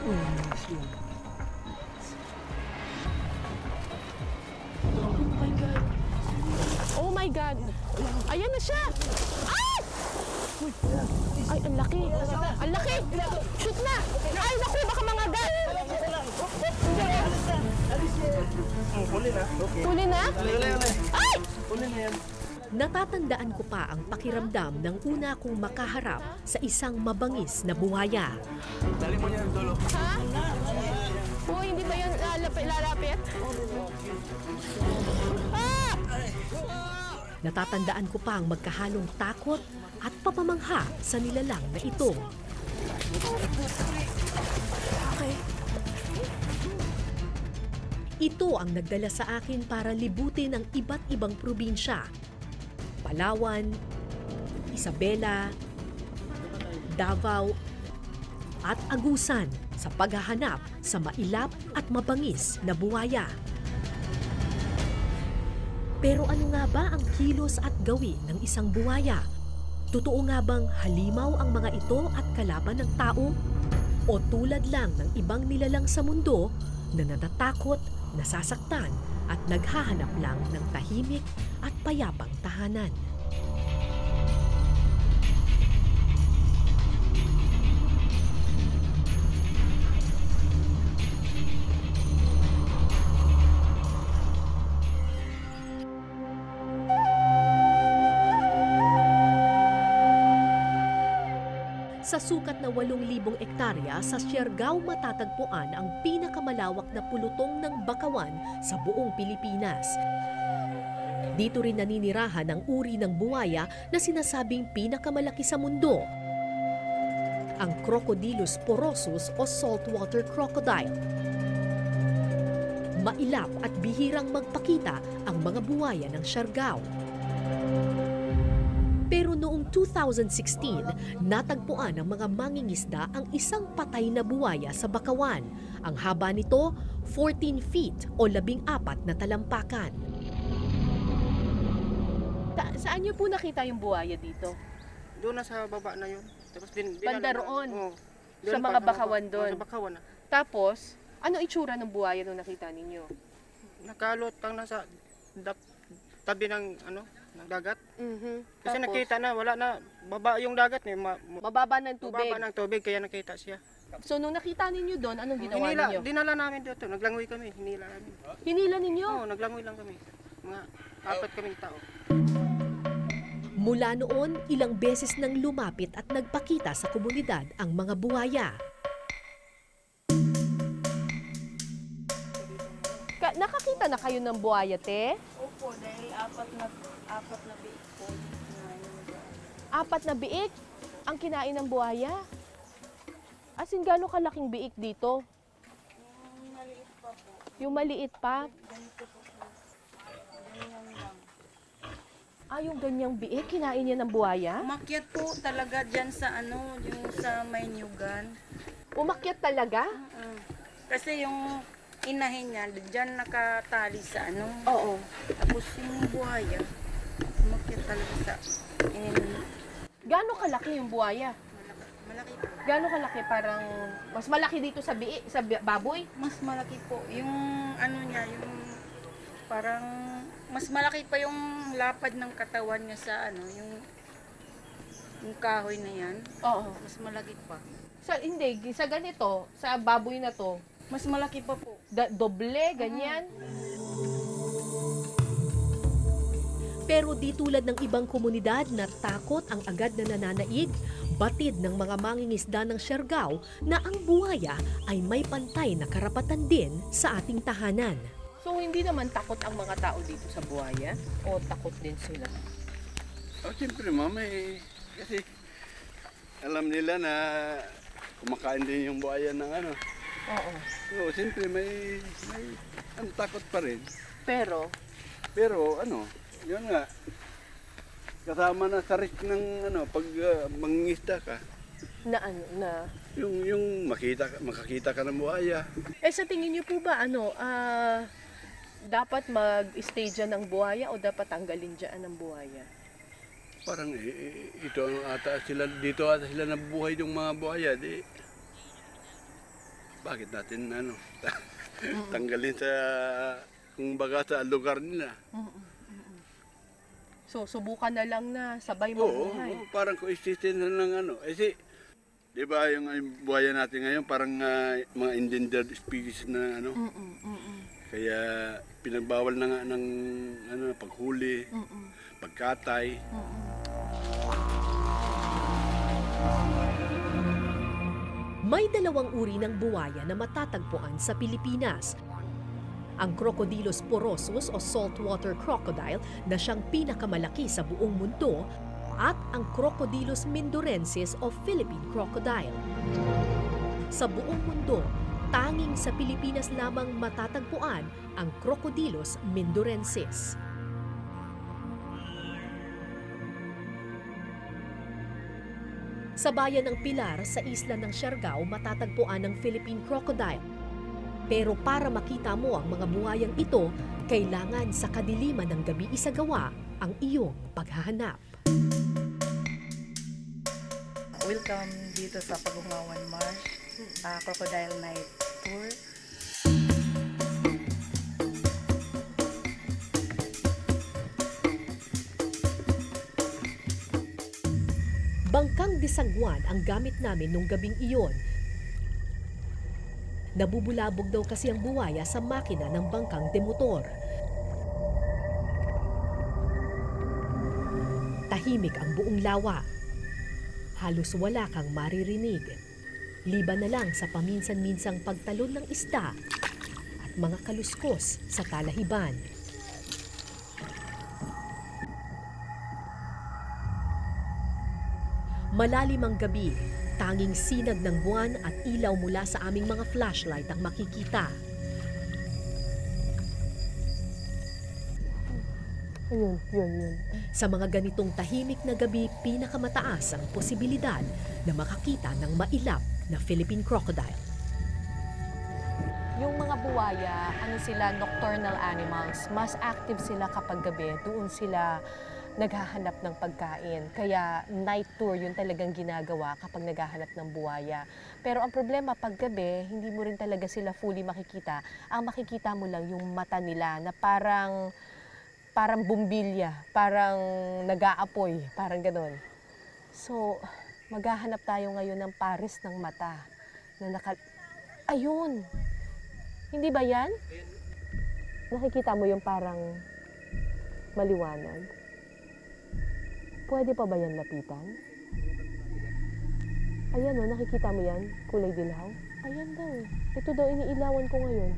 Oh my God! Ayan na siya! Ay! Ay, ang laki! Ang laki! Shoot na! Ay, naku, baka mangagat! Huli na. Huli na? Ay! Huli na yan. Natatandaan ko pa ang pakiramdam ng una kong makaharap sa isang mabangis na buhaya. Dali mo yan, Dolo. Ha? Oh, hindi ba yun lalapit? Ah! Natatandaan ko pa ang magkahalong takot at papamangha sa nilalang na ito. Okay. Ito ang nagdala sa akin para libutin ang iba't ibang probinsya. Palawan, Isabela, Davao, at Agusan sa paghahanap sa mailap at mabangis na buwaya. Pero ano nga ba ang kilos at gawin ng isang buwaya? Totoo nga bang halimaw ang mga ito at kalaban ng tao? O tulad lang ng ibang nilalang sa mundo na natatakot, nasasaktan at naghahanap lang ng tahimik at payapang tahanan? Sa sukat na 8,000 ektarya sa Siargao matatagpuan ang pinakamalawak na pulutong ng bakawan sa buong Pilipinas. Dito rin naninirahan ang uri ng buwaya na sinasabing pinakamalaki sa mundo, ang Crocodylus porosus o saltwater crocodile. Mailap at bihirang magpakita ang mga buwaya ng Siargao. Pero noong 2016, natagpuan ng mga mangingisda ang isang patay na buwaya sa Bakawan. Ang haba nito, 14 feet o 14 na talampakan. Saan niyo po nakita yung buwaya dito? Doon na sa baba na yun. Tapos Banda roon? Sa Doon mga pa, bakawan doon? Sa bakawan na. Tapos, ano itsura ng buwaya nung nakita ninyo? Nakalot lang nasa tabi ng ng dagat. Kasi Tapos, nakita na, wala na, baba yung dagat eh. mababa ng tubig. Mababa ng tubig, kaya nakita siya. So, nung nakita ninyo doon, anong ginawa ninyo? Dinala namin dito, naglangoy kami, hinila namin. Hinila ninyo? Oo, naglangoy lang kami. Mga 4 kaming tao. Mula noon, ilang beses nang lumapit at nagpakita sa komunidad ang mga buwaya. Nakakita na kayo ng buwaya, te? Opo, dahil apat na biik po. 4 na biik ang kinain ng buhaya. As in, gano'ng kalaking biik dito? Yung maliit pa po. Yung maliit pa? Ganito po siya. Ganyan lang. Yung ganyang biik, kinain niya ng buhaya? Umakyat po talaga dyan sa yung sa Maynyugan. Umakyat talaga? Kasi yung inahin niya, dyan nakatali sa Oo. Tapos yung buhaya, umakyat talaga sa Gano'ng kalaki yung buhaya? malaki po. Gano'ng kalaki? Parang mas malaki dito sa biik, sa baboy? Mas malaki po. Yung niya, yung parang mas malaki pa yung lapad ng katawan niya sa yung kahoy na yan. Oo. Mas malaki pa. Hindi, sa ganito, sa baboy na to, Mas malaki pa po. doble, ganyan. Pero di tulad ng ibang komunidad na takot ang agad na nananaig, batid ng mga mangingisda ng Siargao na ang buwaya ay may pantay na karapatan din sa ating tahanan. So, hindi naman takot ang mga tao dito sa buhaya? O takot din sila? Siyempre kasi alam nila na kumakain din yung buhaya ng Oo. So, siyempre may takot pa rin. Pero, yun nga, kasama na sa risk ng pag mangingisda ka. Yung makakita ka ng buhaya. sa tingin niyo po ba, dapat mag-stay dyan ng buhaya o dapat tanggalin dyan ng buhaya? Parang dito ata sila nabubuhay yung mga buhaya. bakit natin tanggalin sa kung baga sa lugar nila. So, subukan na lang na sabay Oo, mabuhay. parang coexistence ng di ba yung buhaya natin ngayon parang mga endangered species na kaya pinagbawal na nga ng paghuli, pagkatay. May dalawang uri ng buwaya na matatagpuan sa Pilipinas. Ang Crocodylus porosus o saltwater crocodile na siyang pinakamalaki sa buong mundo at ang Crocodylus mindorensis o Philippine crocodile. Sa buong mundo, tanging sa Pilipinas lamang matatagpuan ang Crocodylus mindorensis. Sa bayan ng Pilar sa isla ng Siargao matatagpuan ang Philippine crocodile. Pero para makita mo ang mga buhayang ito, kailangan sa kadiliman ng gabi isagawa ang iyong paghahanap. Welcome dito sa Pagungawan Marsh, Crocodile Night Tour. Bangkang disagwan ang gamit namin nung gabing iyon. Nabubulabog daw kasi ang buwaya sa makina ng bangkang demotor. Tahimik ang buong lawa. Halos wala kang maririnig. Liban na lang sa paminsan-minsang pagtalon ng isda at mga kaluskos sa talahiban. Malalim ang gabi, tanging sinag ng buwan at ilaw mula sa aming mga flashlight ang makikita. Yun. Sa mga ganitong tahimik na gabi, pinakamataas ang posibilidad na makakita ng mailap na Philippine crocodile. Yung mga buwaya, sila, nocturnal animals, mas active sila kapag gabi. Doon sila naghahanap ng pagkain. Kaya night tour yun talagang ginagawa kapag naghahanap ng buwaya. Pero ang problema pag gabi, hindi mo rin talaga sila fully makikita. Ang makikita mo lang yung mata nila na parang bumbilya, parang nag-aapoy, parang ganon. So, maghahanap tayo ngayon ng pares ng mata na Ayun! Hindi ba yan? Nakikita mo yung parang maliwanag? Pwede pa ba yan lapitan? Ayan o, nakikita mo yan? Kulay dilaw? Ayan daw. Ito daw iniilawan ko ngayon.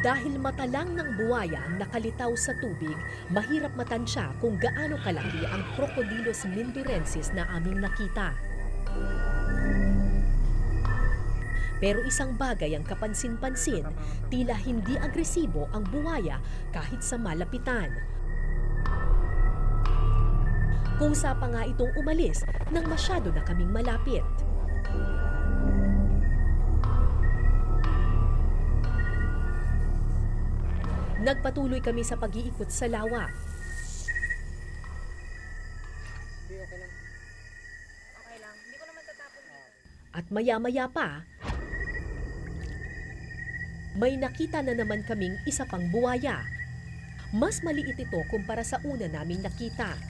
Dahil mata lang ng buwaya ang nakalitaw sa tubig, mahirap matansya kung gaano kalaki ang Crocodylus mindorensis na aming nakita. Pero isang bagay ang kapansin-pansin, tila hindi agresibo ang buwaya kahit sa malapitan. Kusa pa nga itong umalis nang masyado na kaming malapit. Nagpatuloy kami sa pag-iikot sa lawa. At maya-maya pa, may nakita na naman kaming isa pang buwaya. Mas maliit ito kumpara sa una naming nakita.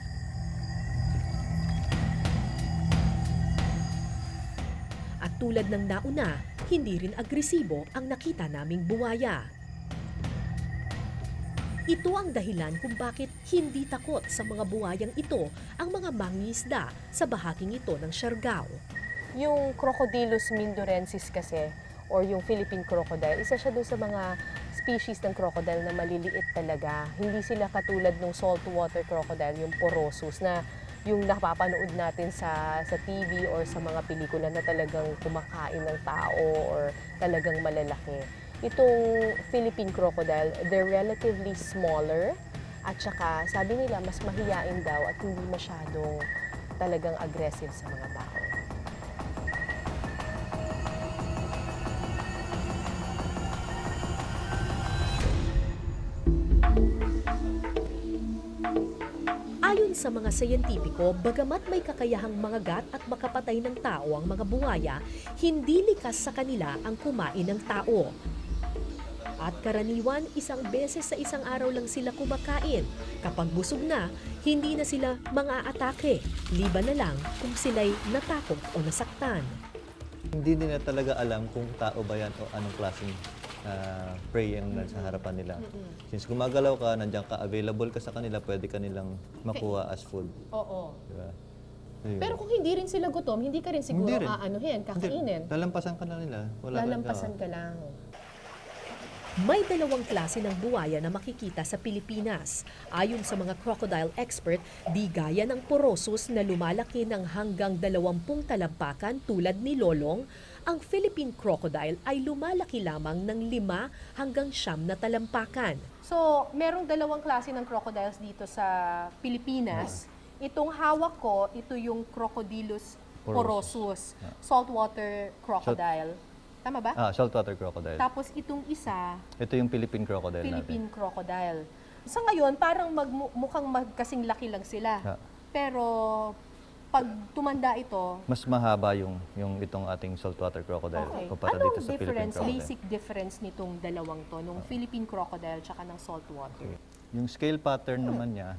At tulad ng nauna, hindi rin agresibo ang nakita naming buwaya. Ito ang dahilan kung bakit hindi takot sa mga buwayang ito ang mga mangingisda sa bahaging ito ng Siargao. Yung Crocodylus mindorensis kasi, or yung Philippine crocodile, isa siya doon sa mga species ng crocodile na maliliit talaga. Hindi sila katulad ng saltwater crocodile, yung porosus, na yung napapanood natin sa TV or sa mga pelikula na talagang kumakain ng tao or talagang malalaki. Itong Philippine crocodile, they're relatively smaller at saka sabi nila mas mahiyain daw at hindi masyadong talagang aggressive sa mga tao. sa mga siyentipiko, bagamat may kakayahang mangagat at makapatay ng tao ang mga buwaya, hindi likas sa kanila ang kumain ng tao. At karaniwan, isang beses sa isang araw lang sila kumakain. Kapag busog na, hindi na sila mga-atake. Liban na lang kung sila'y natakot o nasaktan. Hindi nila talaga alam kung tao ba yan o anong klaseng prey ang nasa harapan nila. Since gumagalaw ka, nandiyan ka, available ka sa kanila, pwede ka nilang makuha as food. Oo. Diba? Pero kung hindi rin sila gutom, hindi ka rin siguro Hindi rin. aanuhin, kakainin. Lalampasan ka na nila. Wala Lalampasan ka lang. May dalawang klase ng buwaya na makikita sa Pilipinas. Ayon sa mga crocodile expert, di gaya ng porosus na lumalaki ng hanggang 20 talampakan tulad ni Lolong, ang Philippine crocodile ay lumalaki lamang ng 5 hanggang 9 na talampakan. So, merong dalawang klase ng crocodiles dito sa Pilipinas. Itong hawak ko, ito yung Crocodylus porosus, saltwater crocodile. Tama ba? Saltwater crocodile. Tapos itong isa, Ito yung Philippine crocodile Philippine natin. crocodile. Sa ngayon, parang mukhang magkasing laki lang sila. Pero pag tumanda ito, Mas mahaba yung itong ating saltwater crocodile kumpara dito sa Philippine crocodile. basic difference nitong dalawang to, nung Philippine crocodile tsaka ng saltwater? Yung scale pattern naman niya,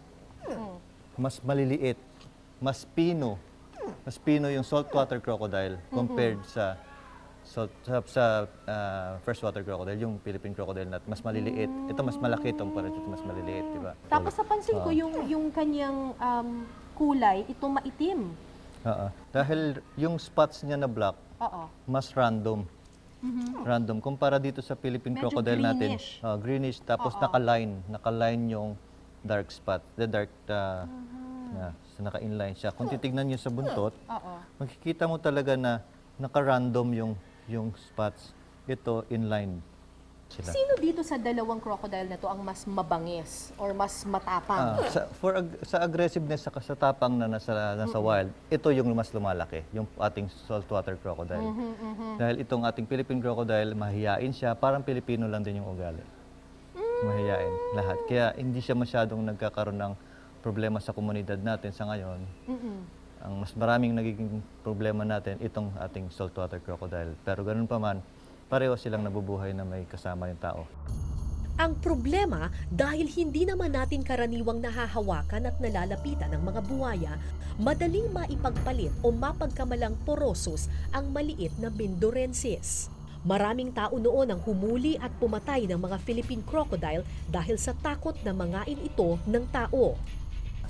mas maliliit, mas pino yung saltwater crocodile compared sa freshwater crocodile, yung Philippine crocodile natin, mas maliliit. Ito mas malaki itong para dito mas maliliit, di ba? Tapos napansin ko yung kanyang kulay, ito maitim. Dahil yung spots niya na black, mas random. Random. Kumpara dito sa Philippine Medyo crocodile greenish. natin, greenish, tapos naka-line yung dark spot, the dark, naka-inline siya. Kung titignan niyo sa buntot, makikita mo talaga na naka-random yung spots. Ito, inline sila. Sino dito sa dalawang crocodile na to ang mas mabangis or mas matapang? Sa aggressiveness, sa tapang na nasa wild, ito yung mas lumalaki, yung ating saltwater crocodile. Dahil itong ating Philippine crocodile, mahiyain siya, parang Pilipino lang din yung ugali. Mahiyain lahat. Kaya hindi siya masyadong nagkakaroon ng problema sa komunidad natin sa ngayon. Ang mas maraming nagiging problema natin, itong ating saltwater crocodile. Pero ganun pa man, pareho silang nabubuhay na may kasama yung tao. Ang problema, dahil hindi naman natin karaniwang nahahawakan at nalalapitan ng mga buwaya, madaling maipagpalit o mapagkamalang porosus ang maliit na Mindorensis. Maraming tao noon ang humuli at pumatay ng mga Philippine crocodile dahil sa takot na mangain ito ng tao.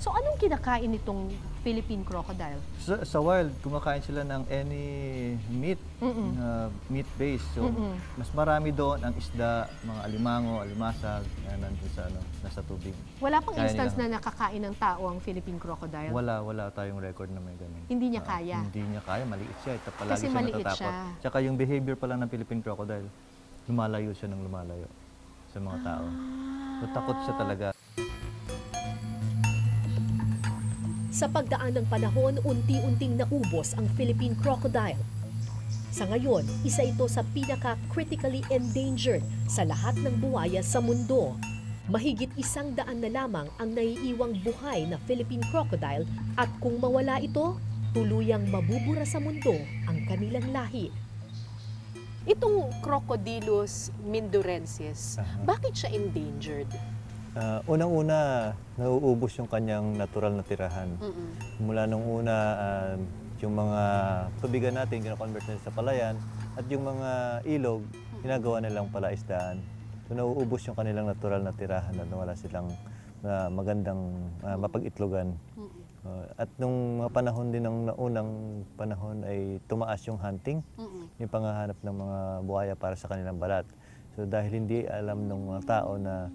So anong kinakain nitong Philippine crocodile? Sa wild, kumakain sila ng any meat, meat base. So, mas marami doon ang isda, mga alimango, alimasag, nandun sa nasa tubig. Wala pang Kaya instance nila. na nakakain ng tao ang Philippine crocodile? Wala tayong record na may ganun. Hindi niya kaya? Hindi niya kaya, maliit siya. Ito palagi Kasi siya maliit natatakot. siya. Tsaka yung behavior pa lang ng Philippine crocodile, lumalayo siya ng lumalayo sa mga tao. So, takot siya talaga. Sa pagdaan ng panahon, unti-unting naubos ang Philippine crocodile. Sa ngayon, isa ito sa pinaka-critically endangered sa lahat ng buwaya sa mundo. Mahigit 100 na lamang ang naiiwang buhay na Philippine crocodile at kung mawala ito, tuluyang mabubura sa mundo ang kanilang lahi. Itong Crocodylus mindorensis, bakit siya endangered? Unang-una, nauubos yung kanyang natural na tirahan. Mula nung una, yung mga tubigan natin, gina-convert nila sa palayan, at yung mga ilog, ginagawa nilang palaisdaan. So, nauubos yung kanilang natural na tirahan at wala silang magandang mapag-itlogan. At nung mga panahon din ng naunang panahon ay tumaas yung hunting, yung panghahanap ng mga buhaya para sa kanilang balat. So dahil hindi alam ng mga tao na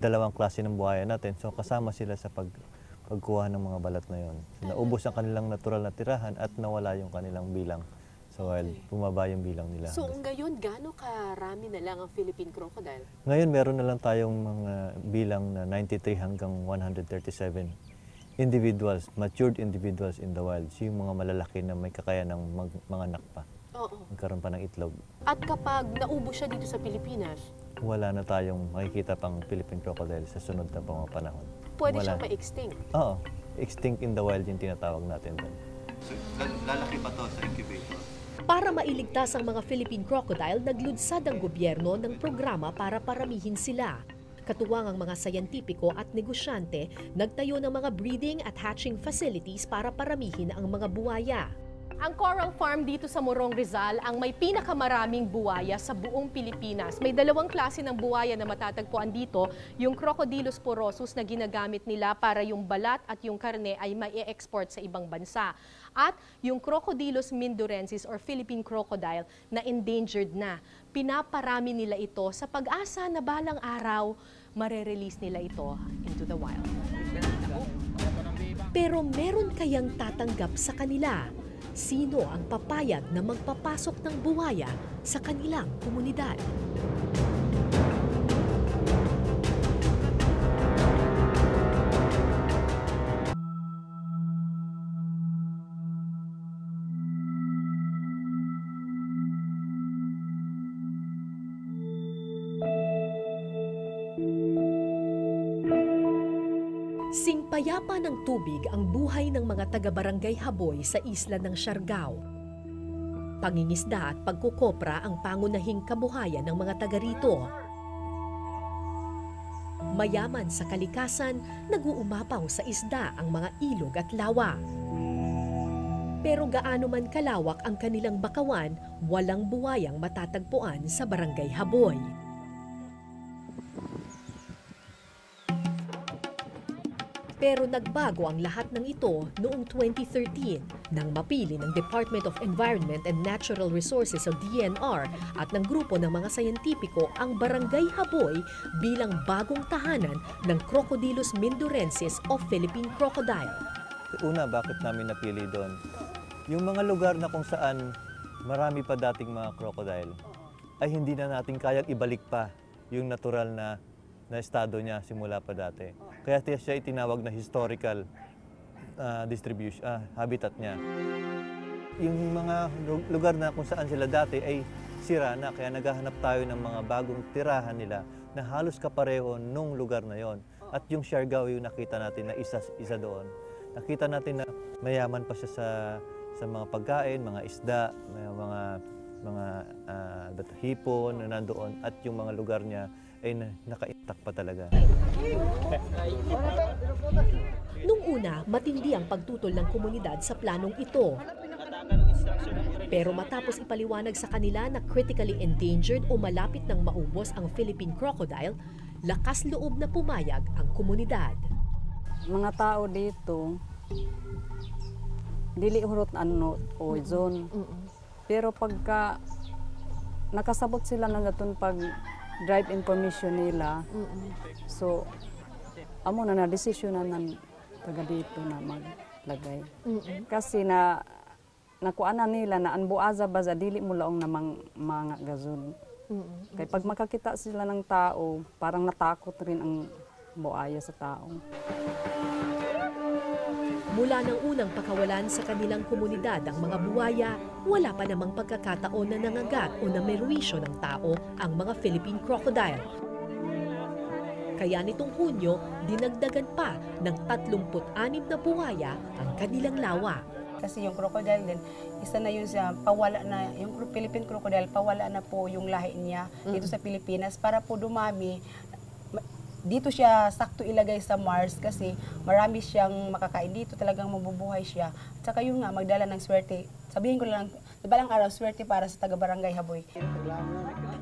dalawang klase ng buhaya natin, so kasama sila sa pagkuha ng mga balat na yon. So, naubos ang kanilang natural na tirahan at nawala yung kanilang bilang. So while bumaba yung bilang nila. So ngayon, gaano karami na lang ang Philippine crocodile? Ngayon meron na lang tayong mga bilang na 93 hanggang 137 individuals, matured individuals in the wild. So, yung mga malalaki na may kakayahan ng mga anak pa. Magkaroon pa ng itlog. At kapag naubos siya dito sa Pilipinas, Wala na tayong makikita pang Philippine crocodile sa sunod na mga panahon. pwede Wala. siyang ma-extinct. Oo, extinct in the wild yung tinatawag natin doon. So, lalaki pa to sa incubator? Para mailigtas ang mga Philippine crocodile, naglunsad ang gobyerno ng programa para paramihin sila. Katuwang ang mga sayantipiko at negosyante, nagtayo ng mga breeding at hatching facilities para paramihin ang mga buwaya. Ang Coral Farm dito sa Morong Rizal ang may pinakamaraming buwaya sa buong Pilipinas. May dalawang klase ng buwaya na matatagpuan dito, yung Crocodylus porosus na ginagamit nila para yung balat at yung karne ay mai-export sa ibang bansa. At yung Crocodylus mindorensis or Philippine crocodile na endangered na. Pinaparami nila ito sa pag-asa na balang araw, marerelease nila ito into the wild. Pero meron kayang tatanggap sa kanila? Sino ang papayag na magpapasok ng buwaya sa kanilang komunidad? Singpayapa ng tubig ang buhay ng mga taga-barangay Haboy sa isla ng Siargao. Pangingisda at pagkukopra ang pangunahing kabuhayan ng mga taga rito. Mayaman sa kalikasan, nag-uumapaw sa isda ang mga ilog at lawa. Pero gaano man kalawak ang kanilang bakawan, walang buwayang matatagpuan sa barangay Haboy. Pero nagbago ang lahat ng ito noong 2013 nang mapili ng Department of Environment and Natural Resources o DNR at ng grupo ng mga sayantipiko ang Barangay Haboy bilang bagong tahanan ng Crocodylus mindorensis o Philippine crocodile. Una, bakit namin napili doon? Yung mga lugar na kung saan marami pa dating mga crocodile, ay hindi na natin kayang ibalik pa yung natural na estado niya simula pa dati. Kaya siya itinawag na historical habitat niya. Yung mga lugar na kung saan sila dati ay sira na, kaya naghahanap tayo ng mga bagong tirahan nila na halos kapareho nung lugar na yon. At yung Siargao yung nakita natin na isa doon. Nakita natin na mayaman pa siya sa mga pagkain, mga isda, mga hipon na nandoon, at yung mga lugar niya ay naka-intact pa talaga. Nung una, matindi ang pagtutol ng komunidad sa planong ito. Pero matapos ipaliwanag sa kanila na critically endangered o malapit nang maubos ang Philippine crocodile, lakas loob na pumayag ang komunidad. Mga tao dito, dili hurot o zone. Pero pagka nakasabot sila na natun pag drive information nila, so amo na desisyonan ng taga dito na maglagay. Kasi nakuana nila na anbuaza baza dili mo laong namang mga gazon. Kaya pag makakita sila ng tao, parang natakot rin ang buaya sa tao. Mula ng unang pakawalan sa kanilang komunidad ang mga buwaya, wala pa namang pagkakataon na nangagat o namerwisyo ng tao ang mga Philippine crocodile. Kaya nitong Hunyo, dinagdagan pa ng 36 na buwaya ang kanilang lawa. Kasi yung crocodile din, isa na yun sa pawala na, yung Philippine crocodile, pawala na po yung lahi niya dito sa Pilipinas para po dumami. Dito siya sakto ilagay sa Mars kasi marami siyang makakain dito, talagang mabubuhay siya. At saka yun nga, magdala ng swerte. Sabihin ko lang, balang araw, swerte para sa taga-barangay Haboy.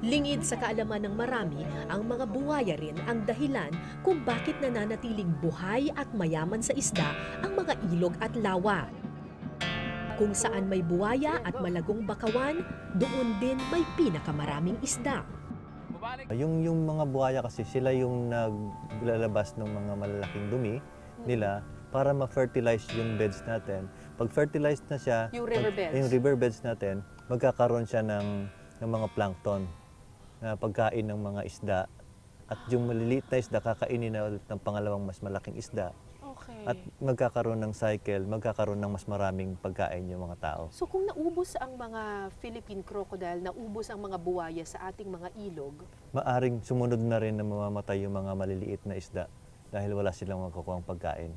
Lingid sa kaalaman ng marami, ang mga buwaya rin ang dahilan kung bakit nananatiling buhay at mayaman sa isda ang mga ilog at lawa. Kung saan may buwaya at malagong bakawan, doon din may pinakamaraming isda. Yung mga buhaya kasi sila yung naglalabas ng mga malalaking dumi nila para ma-fertilize yung beds natin. Pag fertilized na siya, Yung riverbeds. Yung riverbeds natin, magkakaroon siya ng mga plankton na pagkain ng mga isda. At yung maliliit na isda, kakainin na ulit ng pangalawang mas malaking isda. Okay. At magkakaroon ng cycle, magkakaroon ng mas maraming pagkain yung mga tao. So kung naubos ang mga Philippine crocodile, naubos ang mga buwaya sa ating mga ilog, Maaring sumunod na rin na mamamatay yung mga maliliit na isda dahil wala silang magkukuhang pagkain.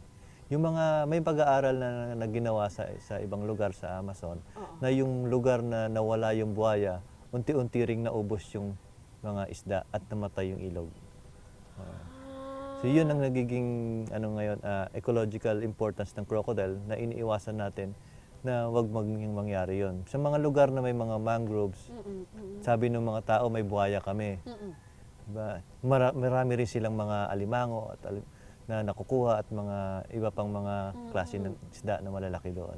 Yung mga may pag-aaral na ginawa sa ibang lugar sa Amazon, na yung lugar na nawala yung buhaya, unti-unti ring naubos yung mga isda at namatay yung ilog. So yun ang nagiging ngayon, ecological importance ng crocodile na iniiwasan natin na wag mangyari yun. Sa mga lugar na may mga mangroves, sabi ng mga tao may buhaya kami. Diba? Marami rin silang mga alimango at na nakukuha at mga iba pang mga klase ng isda na malalaki doon.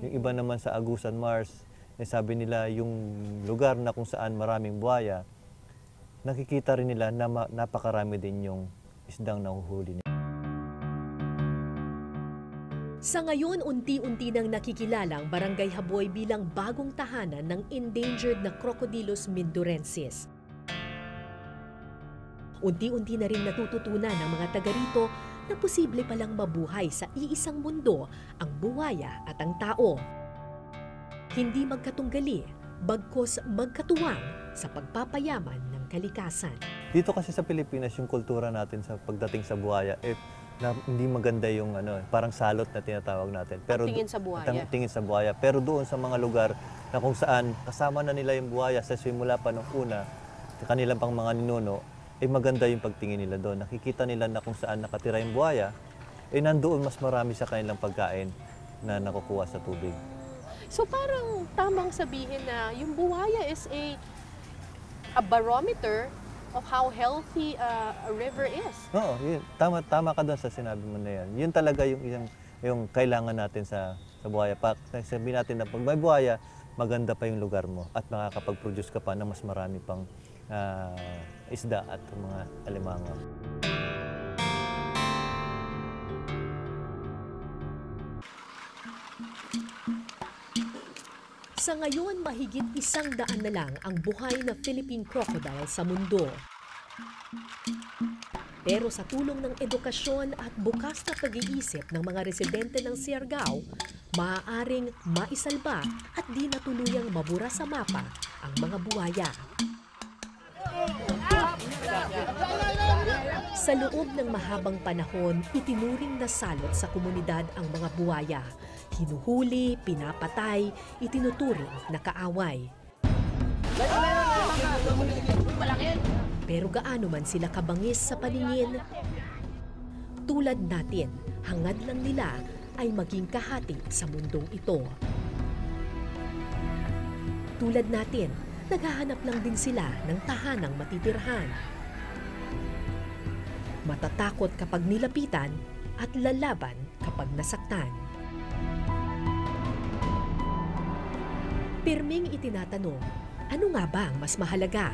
Yung iba naman sa Agusan Mars, sabi nila yung lugar na kung saan maraming buhaya, nakikita rin nila na napakarami din yung isdang nahuhuli nila. Sa ngayon, unti-unti nang nakikilala ang Barangay Haboy bilang bagong tahanan ng endangered na Crocodylus mindorensis. Unti-unti na rin natututunan ng mga taga rito na posible palang mabuhay sa iisang mundo ang buhaya at ang tao. Hindi magkatunggali, bagkos magkatuwang sa pagpapayaman ng kalikasan. Dito kasi sa Pilipinas, yung kultura natin sa pagdating sa buhaya, na hindi maganda yung parang salot na tinatawag natin. Pero tingin sa buhaya. Tingin sa buhaya. Pero doon sa mga lugar na kung saan kasama na nila yung buhaya sa simula pa nung una, kanilang pang mga ninuno, maganda yung pagtingin nila doon. Nakikita nila na kung saan nakatira yung buhaya, nandoon mas marami sa kanilang pagkain na nakukuha sa tubig. So parang tamang sabihin na yung buhaya is a barometer of how healthy a river is. Oo, yun. Tama ka doon sa sinabi mo na yan. Yun talaga yung kailangan natin sa buhaya. Sabihin natin na pag may buhaya, maganda pa yung lugar mo at makakapag-produce ka pa na mas marami pang isda at mga alimango. Sa ngayon, mahigit 100 na lang ang buhay na Philippine crocodile sa mundo. Pero sa tulong ng edukasyon at bukas na pag-iisip ng mga residente ng Siargao, maaaring maisalba at di na tuluyang mabura sa mapa ang mga buhaya. Sa loob ng mahabang panahon, itinuring na salot sa komunidad ang mga buhaya. Hinuhuli, pinapatay, itinuturing na kaaway. Pero gaano man sila kabangis sa paningin, tulad natin, hangad lang nila ay maging kahati sa mundong ito. Tulad natin, naghahanap lang din sila ng tahanang matitirhan. Matatakot kapag nilapitan at lalaban kapag nasaktan. Pirming itinatanong, ano nga ba ang mas mahalaga?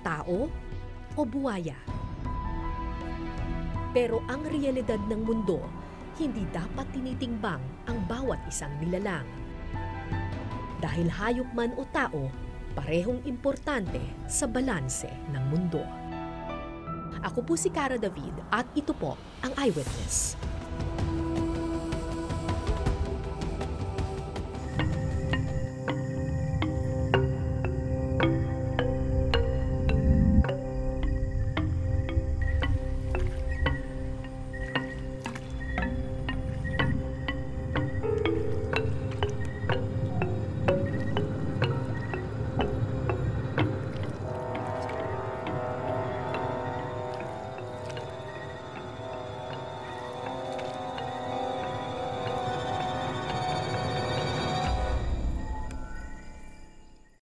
Tao o buhaya? Pero ang realidad ng mundo, hindi dapat tinitimbang ang bawat isang nilalang. Dahil hayop man o tao, parehong importante sa balanse ng mundo. Ako po si Cara David at ito po ang Eyewitness.